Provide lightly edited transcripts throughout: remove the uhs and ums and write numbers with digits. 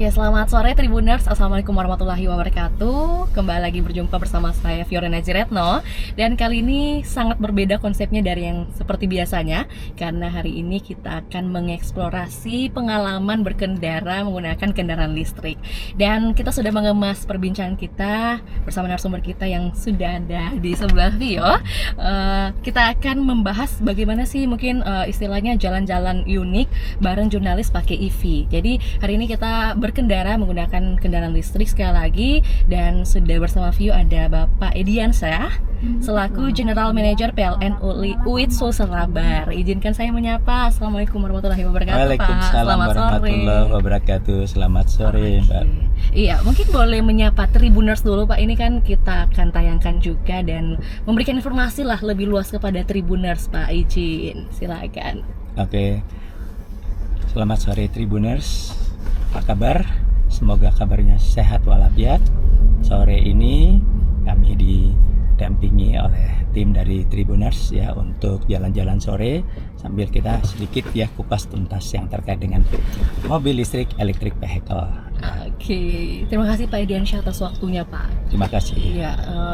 Oke, selamat sore Tribuners. Assalamualaikum warahmatullahi wabarakatuh. Kembali lagi berjumpa bersama saya Fiorina Jiretno. Dan kali ini sangat berbeda konsepnya dari yang seperti biasanya, karena hari ini kita akan mengeksplorasi pengalaman berkendara menggunakan kendaraan listrik. Dan kita sudah mengemas perbincangan kita bersama narasumber kita yang sudah ada di sebelah Vio. Kita akan membahas bagaimana sih mungkin istilahnya jalan-jalan unik bareng jurnalis pakai EV. Jadi hari ini kita berkendara menggunakan kendaraan listrik sekali lagi, dan sudah bersama Vio ada Bapak Ediansyah selaku General Manager PLN UIT Sulsel-Rabar. Izinkan saya menyapa. Assalamualaikum warahmatullahi wabarakatuh. Waalaikumsalam warahmatullahi wabarakatuh. Selamat sore, Mbak. Iya, mungkin boleh menyapa Tribuners dulu, Pak. Ini kan kita akan tayangkan juga dan memberikan informasi lah lebih luas kepada Tribuners, Pak. Izin, silakan. Oke. Selamat sore Tribuners. Apa kabar? Semoga kabarnya sehat walafiat. Sore ini kami didampingi oleh tim dari Tribuners ya untuk jalan-jalan sore sambil kita sedikit ya kupas tuntas yang terkait dengan mobil listrik, electric vehicle. Oke, terima kasih Pak Ediansyah atas waktunya, Pak. Terima kasih. Ya,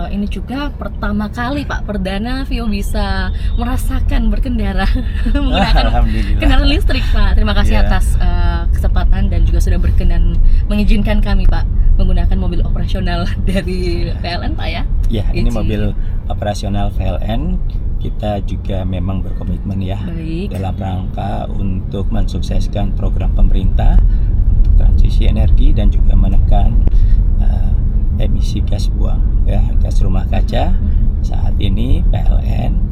ini juga pertama kali Pak, perdana Vio bisa merasakan berkendara menggunakan kendaraan listrik, Pak. Terima kasih atas kesempatan dan juga sudah berkenan mengizinkan kami, Pak, menggunakan mobil operasional dari PLN, Pak ya. Ya, ini mobil operasional PLN. Kita juga memang berkomitmen ya. Baik. Dalam rangka untuk mensukseskan program pemerintah untuk transisi energi dan juga menekan emisi gas buang ya, gas rumah kaca. Saat ini PLN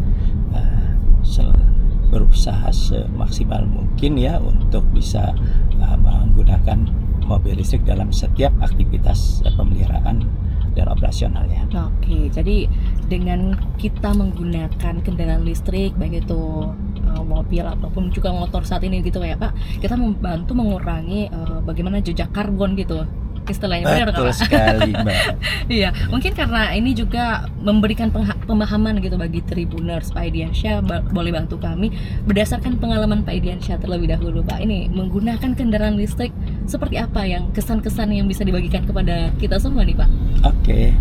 berusaha semaksimal mungkin ya untuk bisa menggunakan mobil listrik dalam setiap aktivitas pemeliharaan dan operasionalnya. Oke, jadi dengan kita menggunakan kendaraan listrik, baik itu mobil ataupun juga motor saat ini gitu ya Pak, kita membantu mengurangi bagaimana jejak karbon gitu istilahnya. Benar nggak, Pak? Betul sekali, Mbak. Iya, mungkin karena ini juga memberikan pemahaman gitu bagi Tribuners. Pak Ediansyah boleh bantu kami berdasarkan pengalaman Pak Ediansyah terlebih dahulu, Pak. Ini menggunakan kendaraan listrik seperti apa yang kesan-kesan yang bisa dibagikan kepada kita semua nih, Pak? Oke.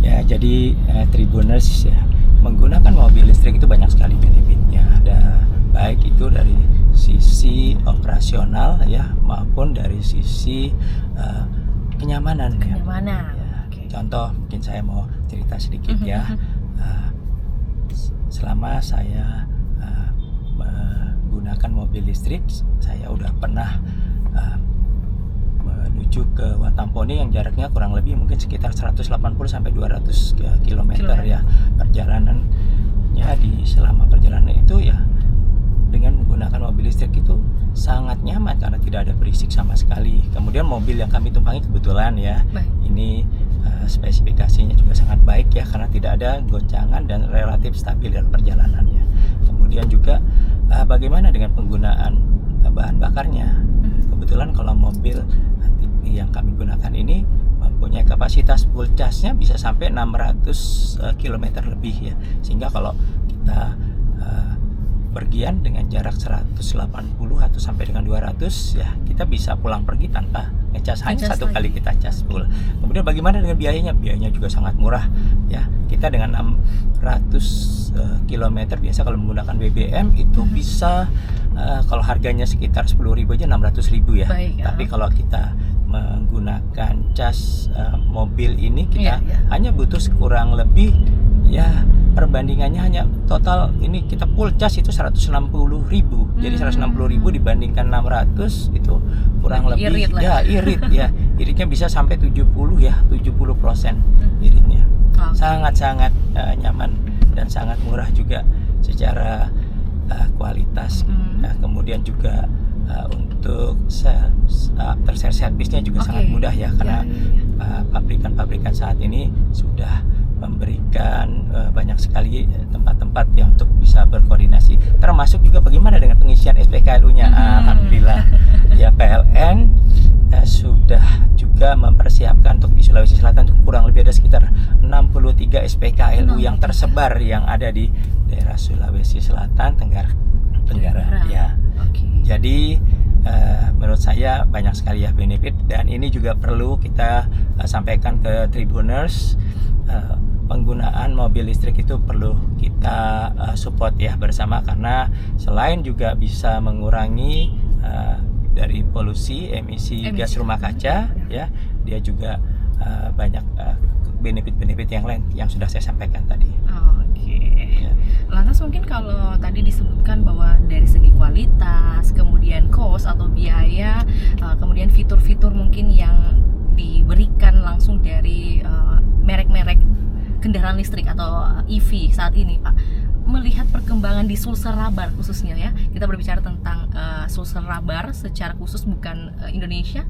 Ya, jadi Tribuners ya, menggunakan mobil listrik itu banyak sekali benefitnya. Ada baik itu dari sisi operasional ya maupun dari sisi kenyamanan. Ya. Okay. Contoh, mungkin saya mau cerita sedikit ya. Selama saya menggunakan mobil listrik, saya udah pernah menuju ke Watampone yang jaraknya kurang lebih mungkin sekitar 180 sampai 200 km ya perjalanannya. Selama perjalanan itu ya dengan menggunakan mobil listrik itu sangat nyaman karena tidak ada berisik sama sekali. Kemudian mobil yang kami tumpangi kebetulan ya, ini spesifikasinya juga sangat baik ya karena tidak ada goncangan dan relatif stabil dalam perjalanannya. Kemudian juga bagaimana dengan penggunaan bahan bakarnya? Kebetulan kalau mobil yang kami gunakan ini mempunyai kapasitas full charge-nya bisa sampai 600 km lebih ya, sehingga kalau kita pergian dengan jarak 180 atau sampai dengan 200 ya kita bisa pulang pergi tanpa ngecas, hanya satu kali kita cas full. Kemudian bagaimana dengan biayanya? Biayanya juga sangat murah ya. Kita dengan 600 km biasa kalau menggunakan BBM itu bisa kalau harganya sekitar 10.000 aja 600.000 ya. Baik, tapi kalau kita menggunakan cas mobil ini kita hanya butuh kurang lebih ya, perbandingannya hanya total ini kita full cas itu 160.000. Jadi 160.000 dibandingkan 600 itu kurang lebih irit ya. Iritnya bisa sampai 70 ya, 70% iritnya. Sangat-sangat nyaman dan sangat murah juga secara kualitas. Kemudian juga untuk after servisnya juga sangat mudah ya karena pabrikan-pabrikan saat ini sudah memberikan banyak sekali tempat-tempat ya untuk bisa berkoordinasi, termasuk juga bagaimana dengan pengisian SPKLU-nya. Alhamdulillah ya, PLN sudah juga mempersiapkan untuk di Sulawesi Selatan kurang lebih ada sekitar 63 SPKLU yang tersebar yang ada di daerah Sulawesi Selatan Tenggara ya. Jadi menurut saya banyak sekali ya benefit, dan ini juga perlu kita sampaikan ke Tribuners. Penggunaan mobil listrik itu perlu kita support ya bersama, karena selain juga bisa mengurangi dari polusi emisi gas rumah kaca ya, dia juga banyak benefit-benefit yang lain yang sudah saya sampaikan tadi. Oke. Ya. Lantas mungkin kalau tadi disebutkan bahwa dari segi kualitas, kemudian cost atau biaya, kemudian fitur-fitur mungkin yang diberikan langsung dari merek-merek kendaraan listrik atau EV saat ini, Pak. Melihat perkembangan di Sulsel Rabar khususnya ya, kita berbicara tentang Sulsel Rabar secara khusus, bukan Indonesia.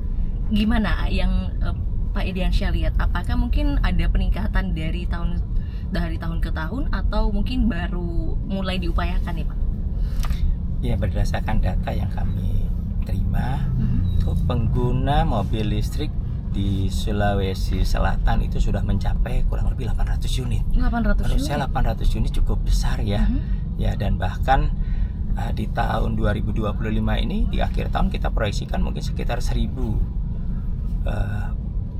Gimana yang Pak Ediansyah lihat? Apakah mungkin ada peningkatan dari tahun ke tahun, atau mungkin baru mulai diupayakan nih, Pak? Ya, berdasarkan data yang kami terima, itu pengguna mobil listrik di Sulawesi Selatan itu sudah mencapai kurang lebih 800 unit. 800 Menurut unit? saya 800 unit cukup besar ya. Ya, dan bahkan di tahun 2025 ini, di akhir tahun kita proyeksikan mungkin sekitar 1000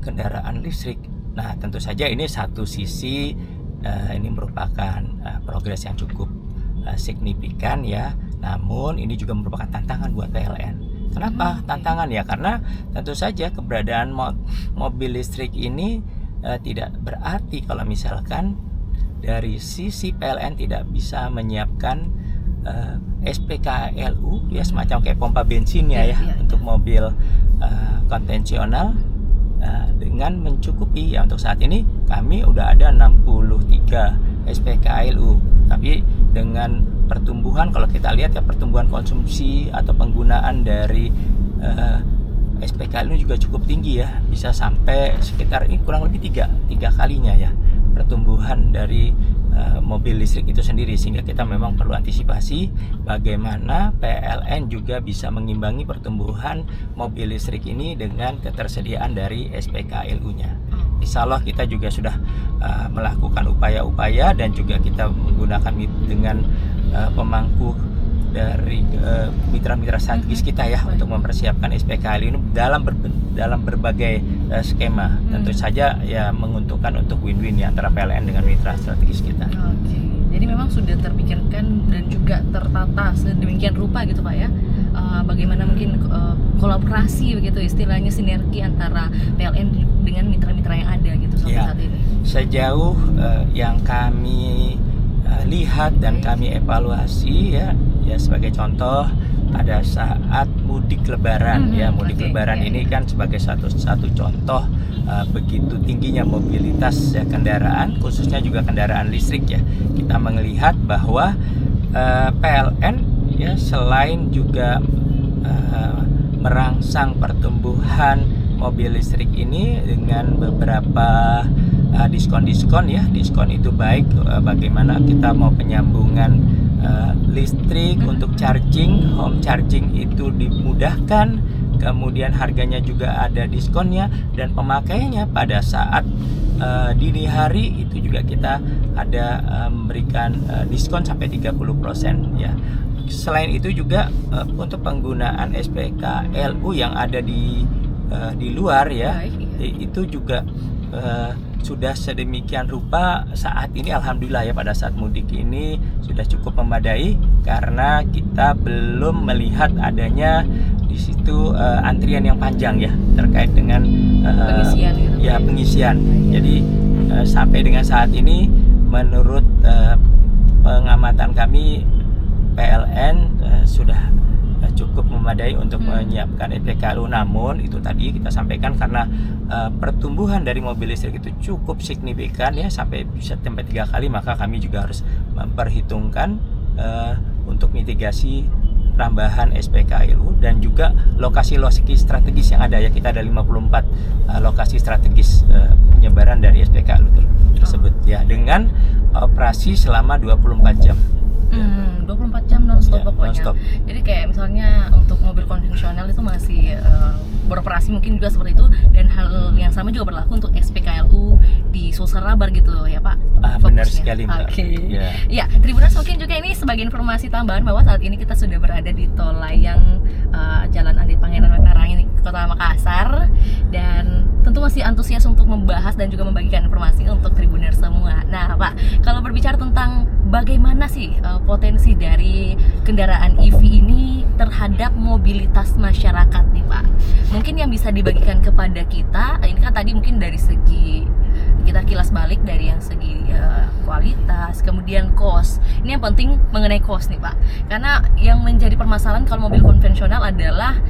kendaraan listrik. Nah, tentu saja ini satu sisi ini merupakan progres yang cukup signifikan ya. Namun ini juga merupakan tantangan buat PLN. Kenapa tantangan ya? Karena tentu saja keberadaan mobil listrik ini tidak berarti kalau misalkan dari sisi PLN tidak bisa menyiapkan SPKLU ya, semacam kayak pompa bensin ya, untuk mobil konvensional, dengan mencukupi ya. Untuk saat ini kami udah ada 63 SPKLU, tapi dengan pertumbuhan, kalau kita lihat ya, pertumbuhan konsumsi atau penggunaan dari SPKLU juga cukup tinggi ya, bisa sampai sekitar ini kurang lebih tiga kalinya ya pertumbuhan dari mobil listrik itu sendiri, sehingga kita memang perlu antisipasi bagaimana PLN juga bisa mengimbangi pertumbuhan mobil listrik ini dengan ketersediaan dari SPKLU-nya. Insya Allah kita juga sudah melakukan upaya-upaya, dan juga kita menggunakan dengan pemangku dari mitra-mitra strategis kita ya, untuk mempersiapkan SPKLU ini dalam berbagai skema. Tentu saja ya menguntungkan untuk win-win ya antara PLN dengan mitra strategis kita. Oke. Jadi memang sudah terpikirkan dan juga tertata sedemikian rupa gitu, Pak ya. Bagaimana mungkin kolaborasi begitu, istilahnya sinergi antara PLN dengan mitra-mitra yang ada gitu sampai saat ini. Sejauh yang kami lihat dan kami evaluasi ya sebagai contoh pada saat mudik Lebaran ya, Lebaran ini kan sebagai satu contoh begitu tingginya mobilitas ya kendaraan, khususnya juga kendaraan listrik ya. Kita melihat bahwa PLN ya selain juga merangsang pertumbuhan mobil listrik ini dengan beberapa diskon ya. Diskon itu baik bagaimana kita mau penyambungan listrik untuk charging, home charging itu dimudahkan, kemudian harganya juga ada diskonnya, dan pemakaiannya pada saat dini hari itu juga kita ada memberikan diskon sampai 30% ya. Selain itu juga untuk penggunaan SPKLU yang ada di luar ya, itu juga sudah sedemikian rupa saat ini, alhamdulillah ya, pada saat mudik ini sudah cukup memadai, karena kita belum melihat adanya di situ antrian yang panjang ya terkait dengan pengisian gitu, pengisian. Jadi sampai dengan saat ini menurut pengamatan kami, PLN sudah cukup memadai untuk menyiapkan SPKLU. Namun itu tadi kita sampaikan, karena pertumbuhan dari mobil listrik itu cukup signifikan ya, bisa sampai 3 kali, maka kami juga harus memperhitungkan untuk mitigasi tambahan SPKLU dan juga lokasi-lokasi strategis yang ada ya. Kita ada 54 lokasi strategis penyebaran dari SPKLU tersebut ya, dengan operasi selama 24 jam. 24 jam non-stop Ya, pokoknya. non-stop. Jadi kayak misalnya untuk mobil konvensional itu masih beroperasi mungkin juga seperti itu, dan hal yang sama juga berlaku untuk SPKLU di Sulsel Rabar gitu ya Pak. Benar Fokusnya. sekali Mbak. Oke. Ya. Ya, Tribuners mungkin juga ini sebagai informasi tambahan bahwa saat ini kita sudah berada di tol layang Jalan Andi Pangeran Wetarang ini, Kota Makassar, dan tentu masih antusias untuk membahas dan juga membagikan informasi untuk Tribuners semua. Nah Pak, kalau berbicara tentang bagaimana sih potensi dari kendaraan EV ini terhadap mobilitas masyarakat nih Pak, mungkin yang bisa dibagikan kepada kita, ini kan tadi mungkin dari segi kita kilas balik dari yang segi kualitas, kemudian cost. Ini yang penting mengenai cost nih Pak, karena yang menjadi permasalahan kalau mobil konvensional adalah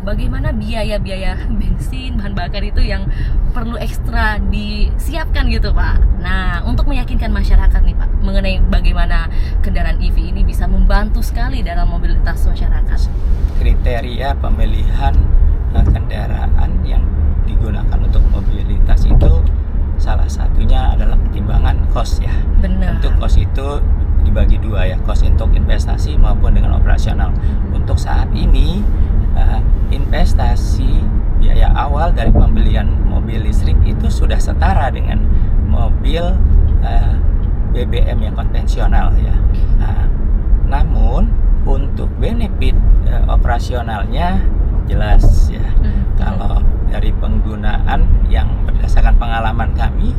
bagaimana biaya-biaya bensin, bahan bakar itu yang perlu ekstra disiapkan gitu Pak. Nah, untuk meyakinkan masyarakat nih Pak mengenai bagaimana kendaraan EV ini bisa membantu sekali dalam mobilitas masyarakat. Kriteria pemilihan kendaraan yang digunakan untuk mobilitas itu salah satunya adalah pertimbangan cost ya. Benar. Untuk cost itu dibagi dua ya, cost untuk investasi maupun dengan operasional. Untuk saat ini investasi biaya awal dari pembelian mobil listrik itu sudah setara dengan mobil BBM yang konvensional ya. Namun untuk benefit operasionalnya jelas ya. Kalau dari penggunaan yang berdasarkan pengalaman kami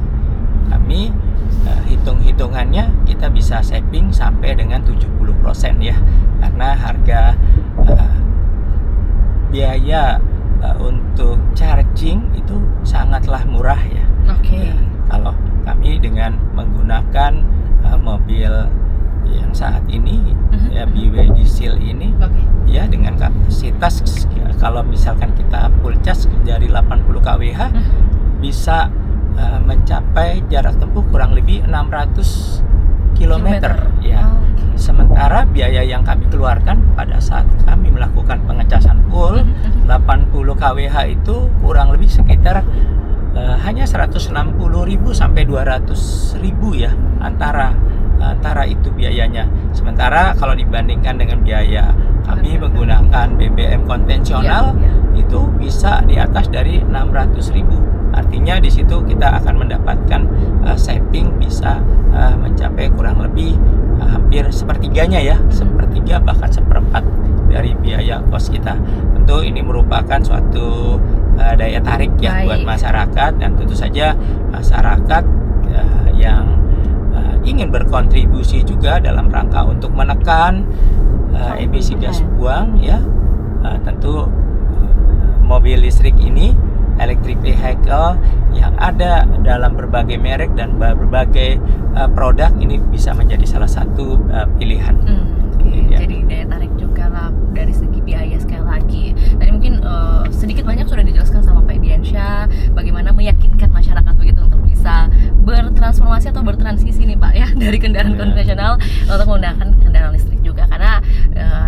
hitung-hitungannya kita bisa saving sampai dengan 70% ya, karena harga biaya untuk charging itu sangatlah murah ya. Oke. Kalau kami dengan menggunakan mobil yang saat ini ya BYD diesel ini ya, dengan kapasitas kalau misalkan kita full charge dari 80 kWh bisa mencapai jarak tempuh kurang lebih 600 km ya. Sementara biaya yang kami keluarkan pada saat kami melakukan pengecasan full 80 kWh itu kurang lebih sekitar hanya 160.000 sampai 200.000 ya, antara itu biayanya. Sementara kalau dibandingkan dengan biaya kami menggunakan BBM konvensional itu bisa di atas dari 600.000. Artinya di situ kita akan mendapatkan saving bisa mencapai kurang lebih hampir sepertiganya ya, sepertiga bahkan seperempat dari biaya kos kita. Tentu ini merupakan suatu daya tarik ya buat masyarakat, dan tentu saja masyarakat yang ingin berkontribusi juga dalam rangka untuk menekan emisi gas buang ya, tentu mobil listrik ini, electric vehicle yang ada dalam berbagai merek dan berbagai produk ini bisa menjadi salah satu pilihan. Jadi daya tarik juga lah dari segi biaya sekali lagi. Tadi mungkin sedikit banyak sudah dijelaskan sama Pak Diansyah bagaimana meyakinkan masyarakat begitu untuk bisa bertransformasi atau bertransisi nih Pak ya, dari kendaraan konvensional untuk menggunakan kendaraan listrik juga, karena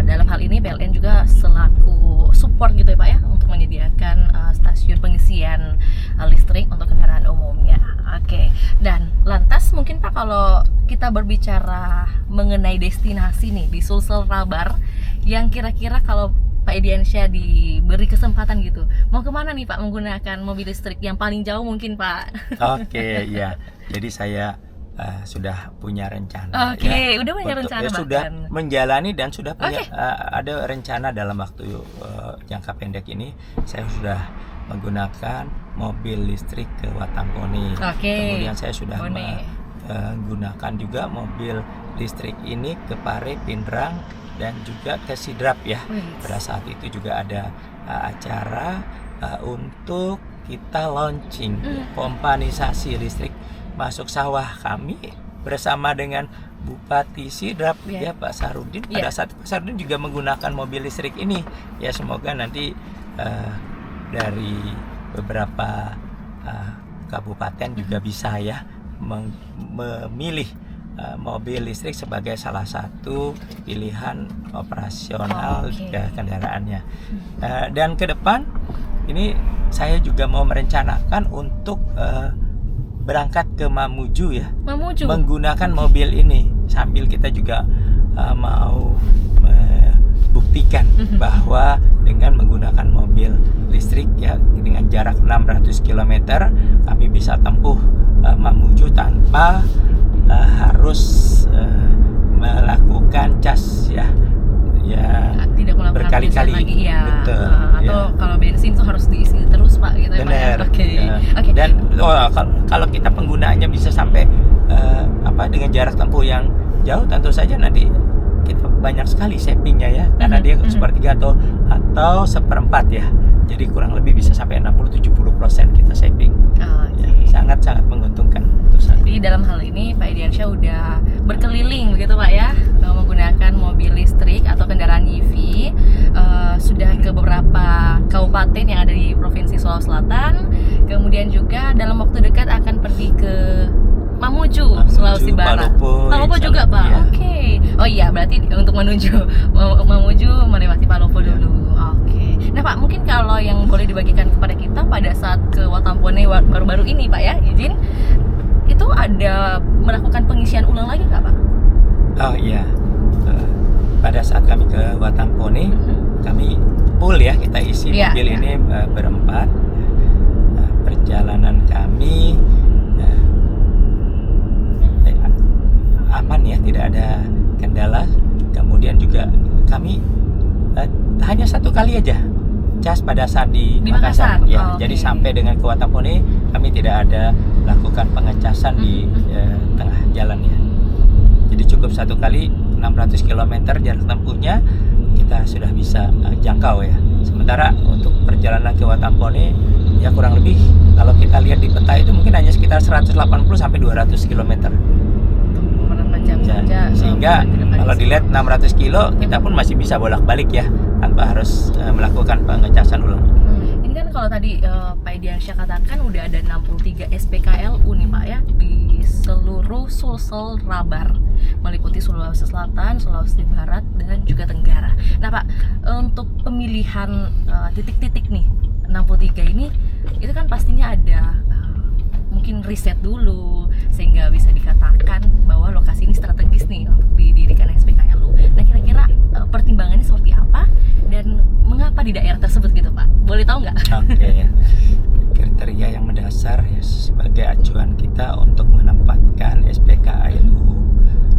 dalam hal ini PLN juga selaku support gitu ya Pak ya untuk menyediakan stasiun pengisian listrik untuk kendaraan umumnya. Oke. Dan lantas mungkin Pak kalau kita berbicara mengenai destinasi nih di Sulsel Rabar yang kira-kira kalau Pak Diansyah diberi kesempatan gitu, mau kemana nih Pak menggunakan mobil listrik yang paling jauh mungkin Pak? Oke, ya. Jadi saya sudah punya rencana. Oke, udah punya rencana bahkan. Sudah menjalani dan sudah punya ada rencana dalam waktu jangka pendek ini. Saya sudah menggunakan mobil listrik ke Watampone. Kemudian saya sudah menggunakan juga mobil listrik ini ke Pare, Pindrang, dan juga ke Sidrap ya. Pada saat itu juga ada acara untuk kita launching pompanisasi listrik masuk sawah kami bersama dengan Bupati Sidrap ya Pak Sarudin. Pada saat Pak Sarudin juga menggunakan mobil listrik ini ya, semoga nanti dari beberapa kabupaten juga bisa ya memilih mobil listrik sebagai salah satu pilihan operasional kendaraannya. Dan ke depan ini saya juga mau merencanakan untuk berangkat ke Mamuju ya, menggunakan mobil ini sambil kita juga mau membuktikan bahwa dengan menggunakan mobil listrik ya dengan jarak 600 km kami bisa tempuh Mamuju tanpa harus melakukan cas ya tidak ulang berkali-kali lagi ya. betul atau kalau bensin tuh harus diisi terus Pak gitu ya Pak ya. benar Oke. dan kalau kita penggunaannya bisa sampai dengan jarak tempuh yang jauh, tentu saja nanti kita banyak sekali savingnya ya karena dia sepertiga atau seperempat ya, jadi kurang lebih bisa sampai 60-70% kita saving. Ya, sangat-sangat menguntungkan untuk saat Jadi dalam hal ini Pak Ediansyah udah berkeliling begitu Pak ya, menggunakan mobil listrik atau kendaraan EV, sudah ke beberapa kabupaten yang ada di Provinsi Sulawesi Selatan, kemudian juga dalam waktu dekat akan pergi ke Mamuju, Sulawesi Barat. Palopo juga Pak. Iya. Oke. Oh iya, berarti untuk menuju Mamuju melewati Palopo dulu. Oke. Nah Pak, mungkin kalau yang boleh dibagikan kepada kita pada saat ke Watampone baru-baru ini Pak ya, izin, itu ada melakukan pengisian ulang lagi nggak Pak? Oh iya, pada saat kami ke Watampone, kami full ya, kita isi mobil ini berempat. Perjalanan kami aman ya, tidak ada kendala. Kemudian juga kami hanya satu kali aja cas pada saat di Makassar ya. Jadi sampai dengan ke Watampone kami tidak ada lakukan pengecasan di tengah jalan ya. Jadi cukup satu kali 600 km jarak tempuhnya kita sudah bisa jangkau ya. Sementara untuk perjalanan ke Watampone ya kurang lebih kalau kita lihat di peta itu mungkin hanya sekitar 180 sampai 200 km. Ya, sehingga kalau dilihat 600 kilo kita pun masih bisa bolak-balik ya tanpa harus melakukan pengecasan ulang. Ini kan kalau tadi Pak Ediansyah katakan udah ada 63 SPKLU nih Pak ya di seluruh Sulsel Rabar, meliputi Sulawesi Selatan, Sulawesi Barat dan juga Tenggara. Nah Pak, untuk pemilihan titik-titik nih 63 ini itu kan pastinya ada mungkin riset dulu sehingga bisa dikatakan bahwa lokasi ini strategis nih untuk didirikan SPKLU. Nah kira-kira pertimbangannya seperti apa dan mengapa di daerah tersebut gitu Pak? Boleh tahu nggak? Oke ya. Kriteria yang mendasar ya sebagai acuan kita untuk menempatkan SPKLU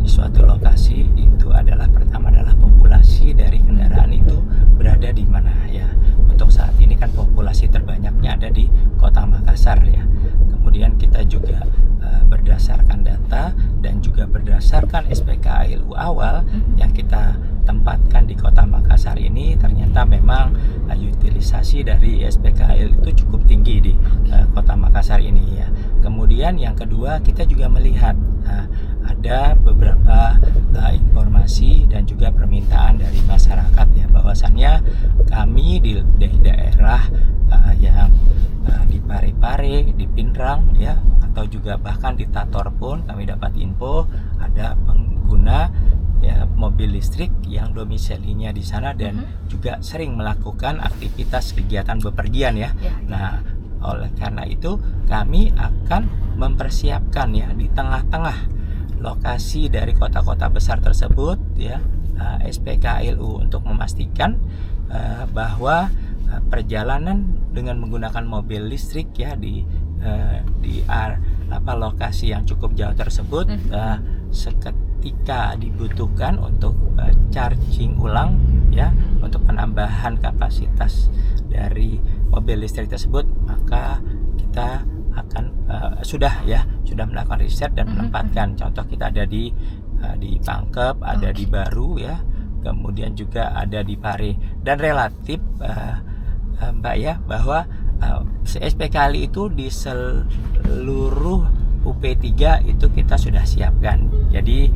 di suatu lokasi itu adalah pertama adalah populasi dari kendaraan itu berada di mana ya. Untuk saat ini kan populasi terbanyaknya ada di Kota Makassar ya. Kemudian kita juga berdasarkan data dan juga berdasarkan SPKLU awal yang kita tempatkan di Kota Makassar ini, ternyata memang utilisasi dari SPKLU itu cukup tinggi di Kota Makassar ini ya. Kemudian yang kedua kita juga melihat ada beberapa informasi dan juga permintaan dari masyarakat ya, bahwasannya kami di daerah yang di Parepare, di Pinrang ya, atau juga bahkan di Tator pun kami dapat info ada pengguna ya mobil listrik yang domisilinya di sana dan juga sering melakukan aktivitas kegiatan bepergian ya. Nah, oleh karena itu kami akan mempersiapkan ya di tengah-tengah lokasi dari kota-kota besar tersebut ya SPKLU untuk memastikan bahwa perjalanan dengan menggunakan mobil listrik ya di lokasi yang cukup jauh tersebut seketika dibutuhkan untuk charging ulang ya, untuk penambahan kapasitas dari mobil listrik tersebut, maka kita akan sudah melakukan riset dan menempatkan. Contoh kita ada di Pangkep, ada di Baru ya, kemudian juga ada di Pare, dan relatif Mbak ya, bahwa SPKLU itu di seluruh UP3 itu kita sudah siapkan. Jadi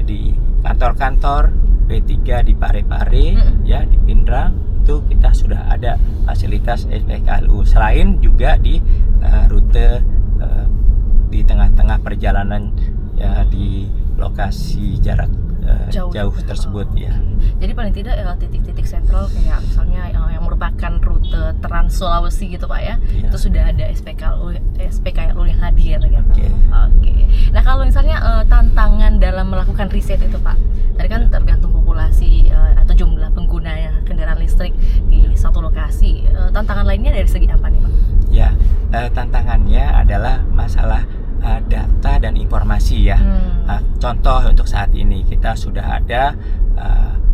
di kantor-kantor P3 di Parepare ya, di Pinrang itu kita sudah ada fasilitas SPKLU. Selain juga di rute di tengah-tengah perjalanan ya, di lokasi jarak jauh tersebut ya. Jadi paling tidak titik-titik sentral kayak misalnya yang merupakan rute Trans Sulawesi gitu Pak ya, Iya. itu sudah ada SPKLU yang hadir gitu. Oke. Oke. Nah kalau misalnya tantangan dalam melakukan riset itu Pak, tadi kan tergantung populasi atau jumlah pengguna kendaraan listrik di satu lokasi. Tantangan lainnya dari segi apa nih Pak? Ya, tantangannya adalah masalah data dan informasi ya. Contoh untuk saat ini kita sudah ada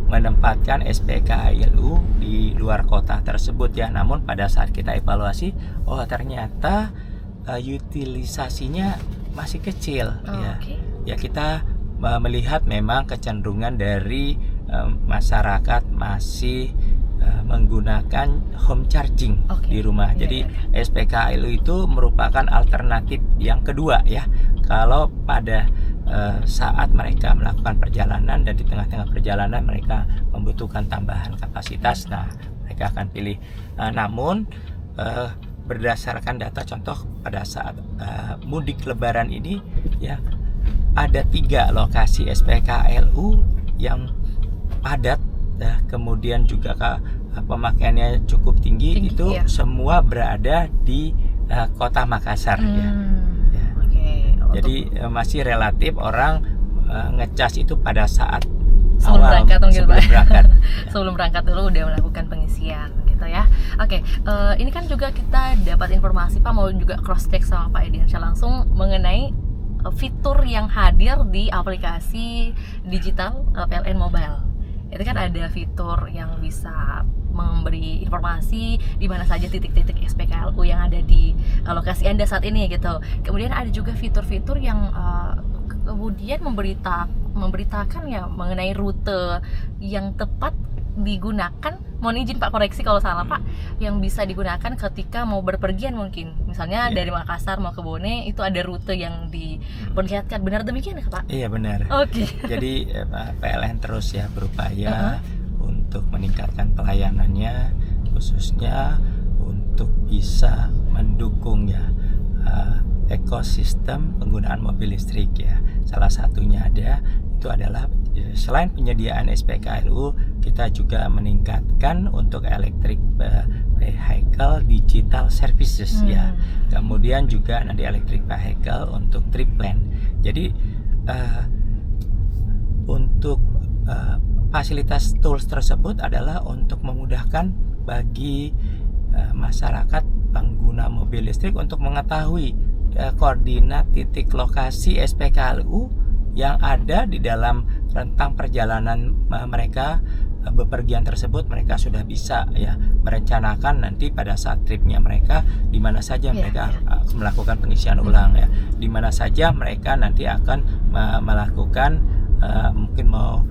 menempatkan SPKLU di luar kota tersebut ya. Namun pada saat kita evaluasi, oh ternyata utilisasinya masih kecil ya. Okay. Ya kita melihat memang kecenderungan dari masyarakat masih menggunakan home charging di rumah. Jadi SPKLU itu merupakan alternatif yang kedua ya. Kalau pada saat mereka melakukan perjalanan dan di tengah-tengah perjalanan mereka membutuhkan tambahan kapasitas, nah mereka akan pilih. Namun berdasarkan data contoh pada saat mudik Lebaran ini ya, ada 3 lokasi SPKLU yang padat. Kemudian juga pemakaiannya cukup tinggi itu ya. Semua berada di kota Makassar ya. Jadi masih relatif orang ngecas itu pada saat sebelum berangkat berangkat. Sebelum berangkat dulu udah melakukan pengisian gitu ya. Oke, ini kan juga kita dapat informasi Pak, mau juga cross check sama Pak Ediansyah langsung mengenai fitur yang hadir di aplikasi digital PLN Mobile. Itu kan ada fitur yang bisa memberi informasi di mana saja titik-titik SPKLU yang ada di lokasi Anda saat ini gitu. Kemudian ada juga fitur-fitur yang kemudian memberitakan ya mengenai rute yang tepat digunakan. Mohon izin Pak koreksi kalau salah Pak, yang bisa digunakan ketika mau berpergian mungkin. Misalnya dari Makassar mau ke Bone itu ada rute yang diperlihatkan. Benar demikian ya Pak? Iya benar. Oke. Jadi PLN terus ya berupaya untuk meningkatkan pelayanannya, khususnya untuk bisa mendukung ya ekosistem penggunaan mobil listrik ya. Salah satunya itu adalah selain penyediaan SPKLU, kita juga meningkatkan untuk electric vehicle digital services ya. Kemudian juga nanti electric vehicle untuk trip plan. Jadi untuk fasilitas tools tersebut adalah untuk memudahkan bagi masyarakat pengguna mobil listrik untuk mengetahui koordinat titik lokasi SPKLU yang ada di dalam rentang perjalanan mereka bepergian tersebut. Mereka sudah bisa ya merencanakan nanti pada saat tripnya mereka di mana saja mereka melakukan pengisian ulang ya, di mana saja mereka nanti akan melakukan mungkin mau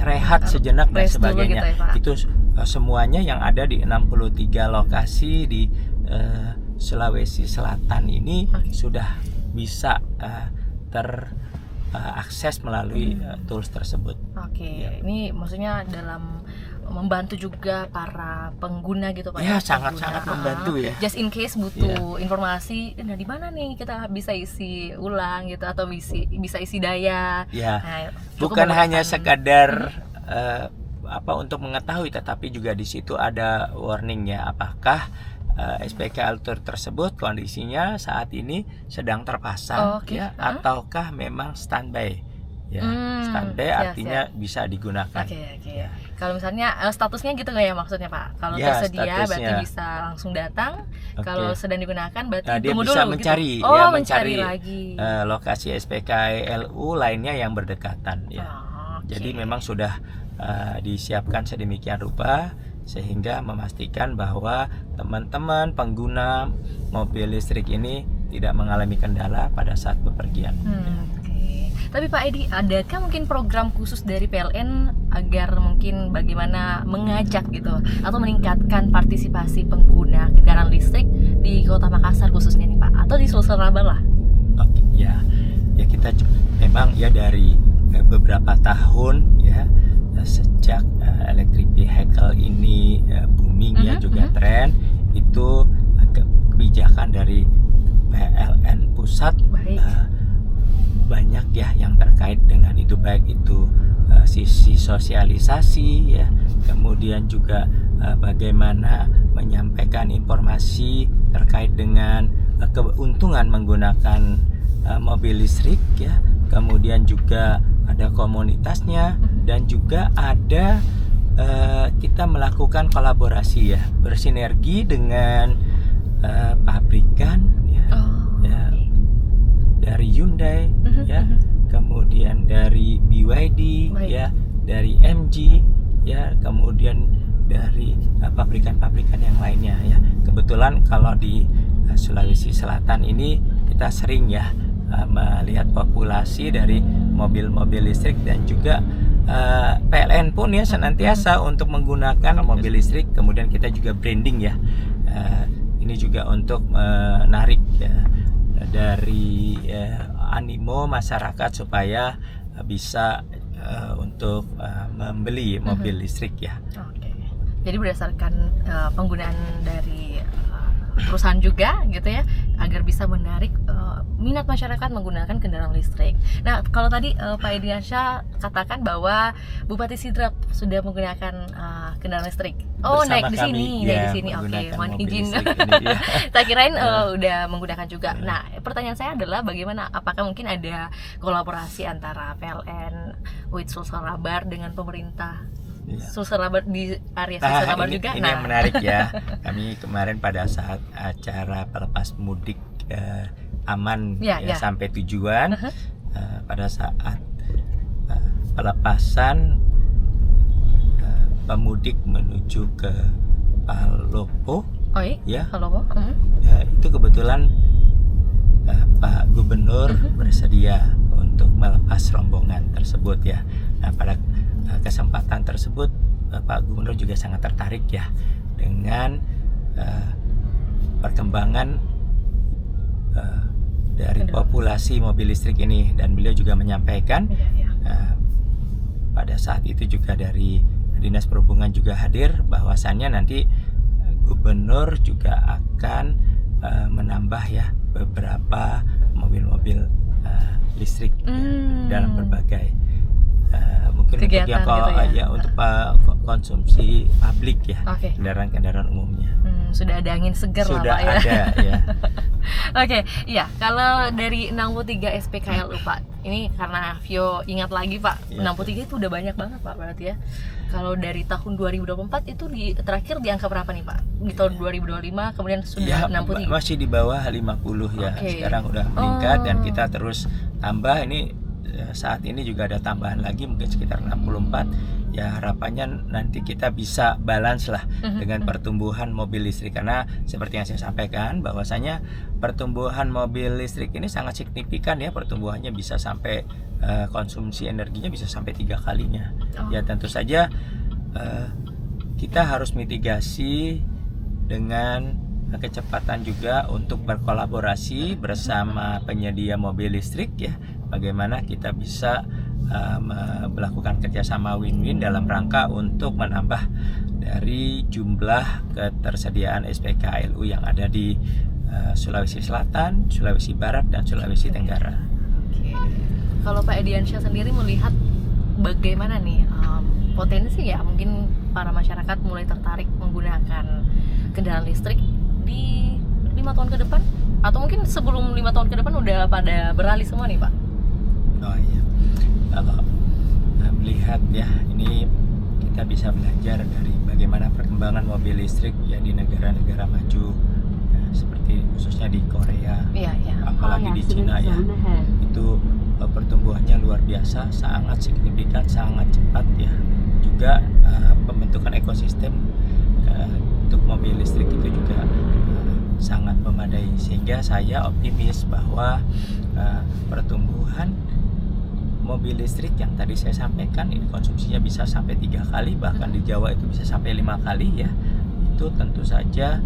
rehat sejenak dan sebagainya gitu ya, itu semuanya yang ada di 63 lokasi di Sulawesi Selatan ini sudah bisa akses melalui tools tersebut. Oke, ini maksudnya dalam membantu juga para pengguna gitu Pak. Ya, sangat-sangat membantu ya. Just in case butuh informasi, nah di mana nih kita bisa isi ulang gitu atau bisa isi daya. Ya. Nah, bukan hanya sekadar untuk mengetahui, tetapi juga di situ ada warningnya apakah SPKLU tersebut kondisinya saat ini sedang terpasang ya, ataukah memang standby ya. Standby artinya bisa digunakan. Ya. Kalau misalnya statusnya gitu nggak ya maksudnya Pak? Kalau tersedia berarti bisa langsung datang. Kalau sedang digunakan berarti dia tunggu bisa dulu mencari gitu. Mencari lagi lokasi SPKLU lainnya yang berdekatan ya. Jadi memang sudah disiapkan sedemikian rupa sehingga memastikan bahwa teman-teman pengguna mobil listrik ini tidak mengalami kendala pada saat bepergian. Tapi Pak Edi, adakah mungkin program khusus dari PLN agar mungkin bagaimana mengajak gitu atau meningkatkan partisipasi pengguna kendaraan listrik di Kota Makassar khususnya nih Pak, atau di Sulsel Rabar lah? Oke, ya kita memang ya dari beberapa tahun ya sejak electric vehicle ini booming ya juga tren, itu kebijakan dari PLN pusat banyak ya yang terkait dengan itu, baik itu sisi sosialisasi ya, kemudian juga bagaimana menyampaikan informasi terkait dengan keuntungan menggunakan mobil listrik ya, kemudian juga ada komunitasnya, dan juga ada kita melakukan kolaborasi ya, bersinergi dengan pabrikan ya, ya dari Hyundai ya, kemudian dari BYD ya, dari MG ya, kemudian dari pabrikan-pabrikan yang lainnya ya. Kebetulan kalau di Sulawesi Selatan ini kita sering ya melihat populasi dari mobil-mobil listrik, dan juga PLN pun ya senantiasa untuk menggunakan mobil listrik. Kemudian kita juga branding ya, ini juga untuk menarik ya, dari animo masyarakat supaya bisa untuk membeli mobil listrik ya. Oke. Jadi berdasarkan penggunaan dari perusahaan juga gitu ya, agar bisa menarik minat masyarakat menggunakan kendaraan listrik. Nah, kalau tadi Pak Ediansyah katakan bahwa Bupati Sidrap sudah menggunakan kendaraan listrik. Oh, Bersama naik di sini, kami, naik ya, di sini. Oke, menggunakan mohon mobil izin. listrik ini, ya. Saya kirain udah menggunakan juga. Nah, pertanyaan saya adalah bagaimana? Apakah mungkin ada kolaborasi antara PLN with Sulsel Rabar dengan pemerintah? Ya. Sulsel Rabar di area Sulsel Rabar ini, juga. ini yang menarik ya. Kami kemarin pada saat acara pelepas mudik aman sampai tujuan, pada saat pelepasan pemudik menuju ke Palopo. Oh iya? Ya. Palopo. Ya, itu kebetulan Pak Gubernur bersedia untuk melepas rombongan tersebut ya. Nah, pada kesempatan tersebut Pak Gubernur juga sangat tertarik ya dengan perkembangan dari populasi mobil listrik ini, dan beliau juga menyampaikan pada saat itu juga dari Dinas Perhubungan juga hadir, bahwasannya nanti Gubernur juga akan menambah ya beberapa mobil-mobil listrik dalam berbagai mungkin kegiatan untuk yang gitu ya? Untuk konsumsi publik ya, kendaraan-kendaraan umumnya. Sudah ada angin segar lah Pak ya. Sudah ada ya. Oke, iya. Kalau dari 63 SPKLU Pak, ini karena Vio ingat lagi Pak, 63 itu udah banyak banget Pak berarti ya. Kalau dari tahun 2024 itu terakhir di angka berapa nih Pak? Di tahun 2025 kemudian sudah 63. Masih di bawah 50 ya. Sekarang udah meningkat dan kita terus tambah. Ini saat ini juga ada tambahan lagi mungkin sekitar 64. Ya, harapannya nanti kita bisa balance lah dengan pertumbuhan mobil listrik, karena seperti yang saya sampaikan bahwasanya pertumbuhan mobil listrik ini sangat signifikan ya, pertumbuhannya bisa sampai konsumsi energinya bisa sampai 3 kalinya. Ya, tentu saja kita harus mitigasi dengan kecepatan juga untuk berkolaborasi bersama penyedia mobil listrik ya, bagaimana kita bisa melakukan kerjasama win-win dalam rangka untuk menambah dari jumlah ketersediaan SPKLU yang ada di Sulawesi Selatan, Sulawesi Barat, dan Sulawesi Tenggara. Oke. Kalau Pak Ediansyah sendiri melihat bagaimana nih potensi ya mungkin para masyarakat mulai tertarik menggunakan kendaraan listrik di 5 tahun ke depan, atau mungkin sebelum 5 tahun ke depan udah pada beralih semua nih Pak? Oh iya, kalau melihat ya, ini kita bisa belajar dari bagaimana perkembangan mobil listrik ya di negara-negara maju ya, seperti khususnya di Korea, apalagi di Cina ya, itu pertumbuhannya luar biasa, sangat signifikan, sangat cepat ya. Juga pembentukan ekosistem untuk mobil listrik itu juga sangat memadai, sehingga saya optimis bahwa pertumbuhan mobil listrik yang tadi saya sampaikan ini konsumsinya bisa sampai 3 kali, bahkan di Jawa itu bisa sampai 5 kali ya. Itu tentu saja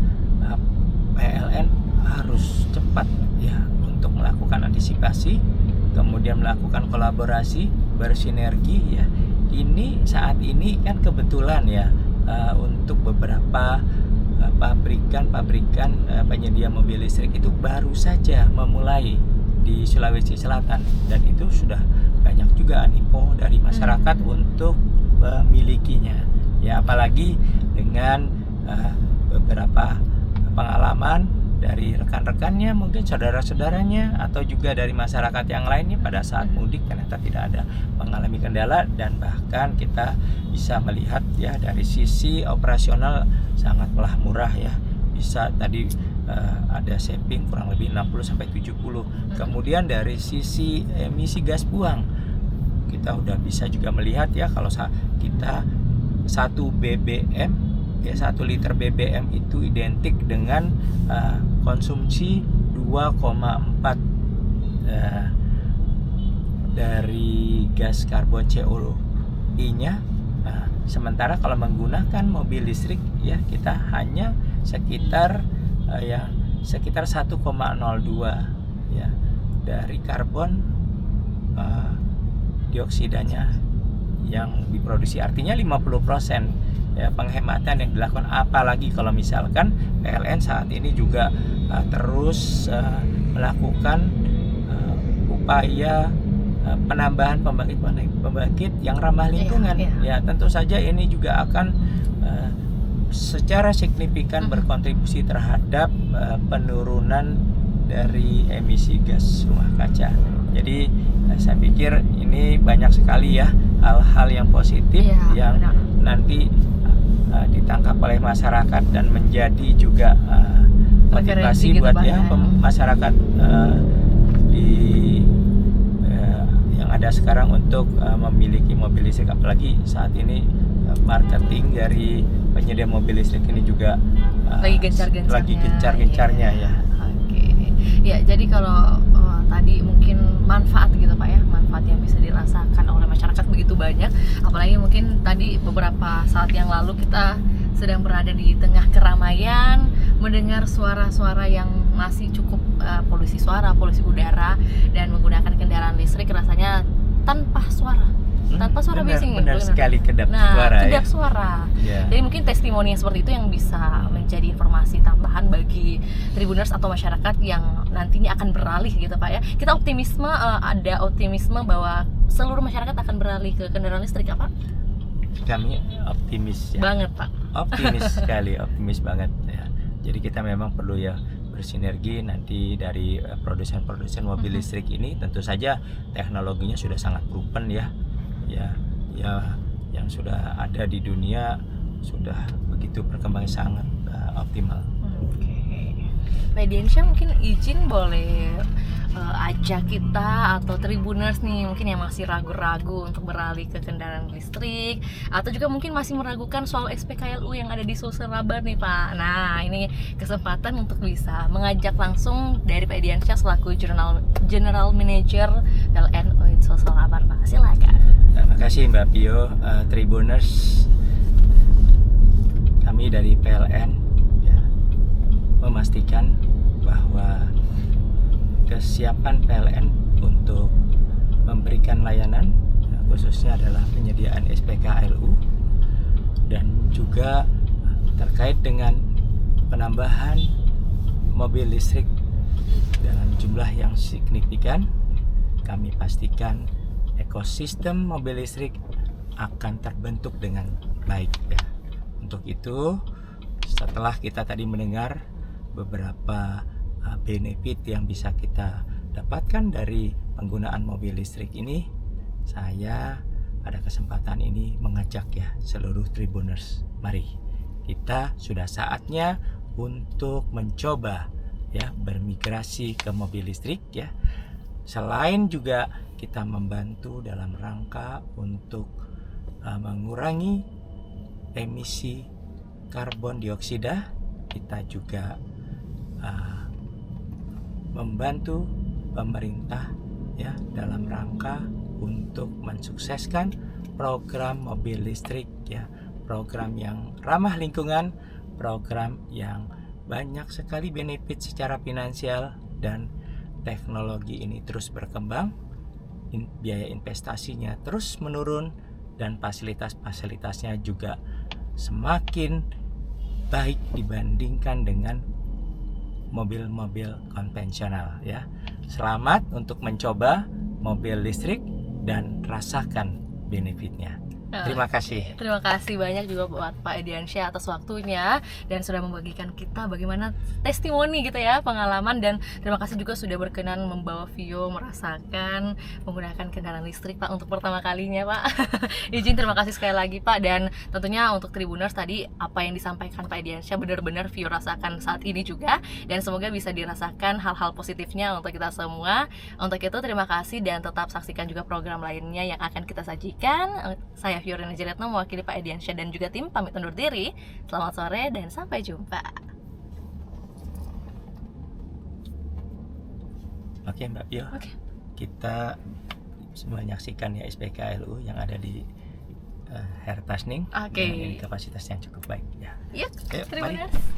PLN harus cepat ya untuk melakukan antisipasi, kemudian melakukan kolaborasi, bersinergi ya. Ini saat ini kan kebetulan ya untuk beberapa pabrikan penyedia mobil listrik itu baru saja memulai di Sulawesi Selatan, dan itu sudah banyak juga animo dari masyarakat untuk memilikinya ya, apalagi dengan beberapa pengalaman dari rekan-rekannya, mungkin saudara-saudaranya, atau juga dari masyarakat yang lainnya pada saat mudik ternyata tidak ada mengalami kendala, dan bahkan kita bisa melihat ya dari sisi operasional sangatlah murah ya, bisa tadi ada saving kurang lebih 60-70. Kemudian dari sisi emisi gas buang kita udah bisa juga melihat ya, kalau kita 1 BBM ya, 1 liter BBM itu identik dengan konsumsi 2,4 dari gas karbon CO2-nya. Sementara kalau menggunakan mobil listrik ya, kita hanya sekitar 1,02 ya dari karbon dioksidanya yang diproduksi, artinya 50% ya penghematan yang dilakukan. Apalagi kalau misalkan PLN saat ini juga terus melakukan upaya penambahan pembangkit yang ramah lingkungan. Ya tentu saja ini juga akan secara signifikan berkontribusi terhadap penurunan dari emisi gas rumah kaca. Jadi saya pikir ini banyak sekali ya hal-hal yang positif yang nanti ditangkap oleh masyarakat dan menjadi juga motivasi buat ya masyarakat yang ada sekarang untuk memiliki mobil listrik. Apalagi saat ini marketing dari penyedia mobil listrik ini juga lagi gencar-gencarnya ya. Oke. Ya, jadi kalau tadi mungkin manfaat gitu Pak ya, manfaat yang bisa dirasakan oleh masyarakat begitu banyak, apalagi mungkin tadi beberapa saat yang lalu kita sedang berada di tengah keramaian, mendengar suara-suara yang masih cukup polusi suara, polusi udara, dan menggunakan kendaraan listrik rasanya tanpa suara bising. Benar sekali, kedap suara. Jadi mungkin testimoni yang seperti itu yang bisa menjadi informasi tambahan bagi Tribuners atau masyarakat yang nantinya akan beralih gitu Pak ya. Kita ada optimisme bahwa seluruh masyarakat akan beralih ke kendaraan listrik apa? Kami optimis ya. Banget Pak. Optimis sekali, optimis banget ya. Jadi kita memang perlu ya bersinergi nanti dari produsen-produsen mobil listrik ini. Tentu saja teknologinya sudah sangat proven ya yang sudah ada di dunia, sudah begitu perkembangan sangat optimal. Pak Diansyah mungkin izin boleh ajak kita atau Tribuners nih mungkin yang masih ragu-ragu untuk beralih ke kendaraan listrik, atau juga mungkin masih meragukan soal SPKLU yang ada di Sulsel Labar nih Pak. Nah, ini kesempatan untuk bisa mengajak langsung dari Pak Diansyah selaku General Manager PLN UIT Sulsel Labar Pak. Silakan. Terima kasih Mbak Pio. Tribuners, kami dari PLN ya, memastikan bahwa kesiapan PLN untuk memberikan layanan ya, khususnya adalah penyediaan SPKLU dan juga terkait dengan penambahan mobil listrik dalam jumlah yang signifikan. Kami pastikan ekosistem mobil listrik akan terbentuk dengan baik ya. Untuk itu, setelah kita tadi mendengar beberapa benefit yang bisa kita dapatkan dari penggunaan mobil listrik ini, saya pada kesempatan ini mengajak ya seluruh Tribuners, mari kita sudah saatnya untuk mencoba ya bermigrasi ke mobil listrik ya. Selain juga kita membantu dalam rangka untuk mengurangi emisi karbon dioksida, kita juga membantu pemerintah ya dalam rangka untuk mensukseskan program mobil listrik ya, program yang ramah lingkungan, program yang banyak sekali benefit secara finansial, dan teknologi ini terus berkembang, biaya investasinya terus menurun, dan fasilitas-fasilitasnya juga semakin baik dibandingkan dengan mobil-mobil konvensional ya. Selamat untuk mencoba mobil listrik dan rasakan benefitnya. Terima kasih. Terima kasih banyak juga buat Pak Ediansyah atas waktunya dan sudah membagikan kita bagaimana testimoni gitu ya, pengalaman, dan terima kasih juga sudah berkenan membawa Vio merasakan menggunakan kendaraan listrik Pak untuk pertama kalinya Pak. Izin terima kasih sekali lagi Pak, dan tentunya untuk Tribuners tadi apa yang disampaikan Pak Ediansyah benar-benar Vio rasakan saat ini juga, dan semoga bisa dirasakan hal-hal positifnya untuk kita semua. Untuk itu terima kasih dan tetap saksikan juga program lainnya yang akan kita sajikan. Saya Fiore Najiretno mewakili Pak Ediansyah dan juga tim pamit undur diri. Selamat sore dan sampai jumpa. Oke Mbak Pio, kita menyaksikan ya SPKLU yang ada di Hertasning. Ini kapasitas yang cukup baik ya. Iya, terima mari. kasih.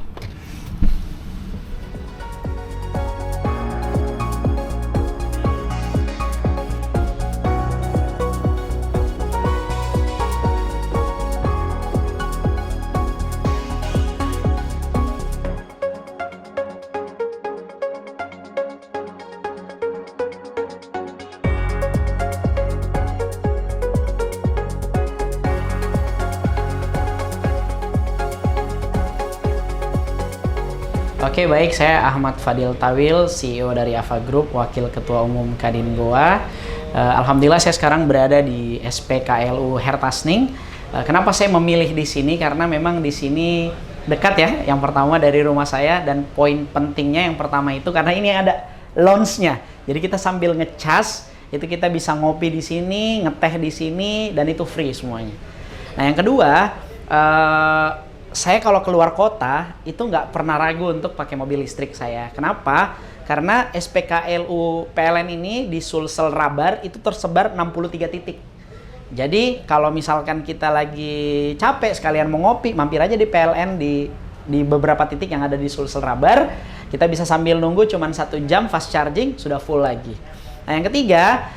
Oke, baik, saya Ahmad Fadil Tawil, CEO dari Ava Group, Wakil Ketua Umum Kadin Goa. Alhamdulillah saya sekarang berada di SPKLU Hertasning. Kenapa saya memilih di sini? Karena memang di sini dekat ya, yang pertama dari rumah saya, dan poin pentingnya yang pertama itu karena ini ada lounge-nya. Jadi kita sambil ngecas, itu kita bisa ngopi di sini, ngeteh di sini, dan itu free semuanya. Nah, yang kedua, saya kalau keluar kota itu nggak pernah ragu untuk pakai mobil listrik saya. Kenapa? Karena SPKLU PLN ini di Sulsel Rabar itu tersebar 63 titik. Jadi kalau misalkan kita lagi capek sekalian mau ngopi, mampir aja di PLN di beberapa titik yang ada di Sulsel Rabar. Kita bisa sambil nunggu cuman 1 jam fast charging sudah full lagi. Nah, yang ketiga,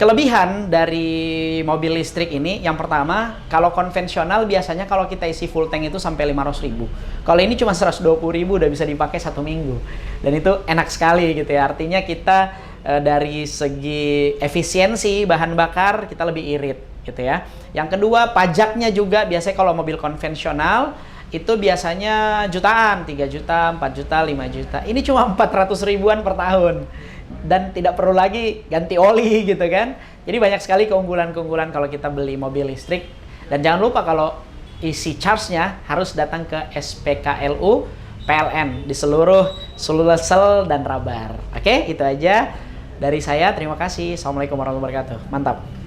kelebihan dari mobil listrik ini, yang pertama, kalau konvensional biasanya kalau kita isi full tank itu sampai 500.000. Kalau ini cuma 120.000 udah bisa dipakai 1 minggu. Dan itu enak sekali gitu ya. Artinya kita dari segi efisiensi bahan bakar kita lebih irit gitu ya. Yang kedua, pajaknya juga biasanya kalau mobil konvensional itu biasanya jutaan, 3 juta, 4 juta, 5 juta. Ini cuma 400 ribuan per tahun. Dan tidak perlu lagi ganti oli gitu kan. Jadi banyak sekali keunggulan-keunggulan kalau kita beli mobil listrik. Dan jangan lupa kalau isi charge-nya harus datang ke SPKLU PLN di seluruh Sulsel dan Rabar. Oke, itu aja dari saya. Terima kasih. Assalamualaikum warahmatullahi wabarakatuh. Mantap.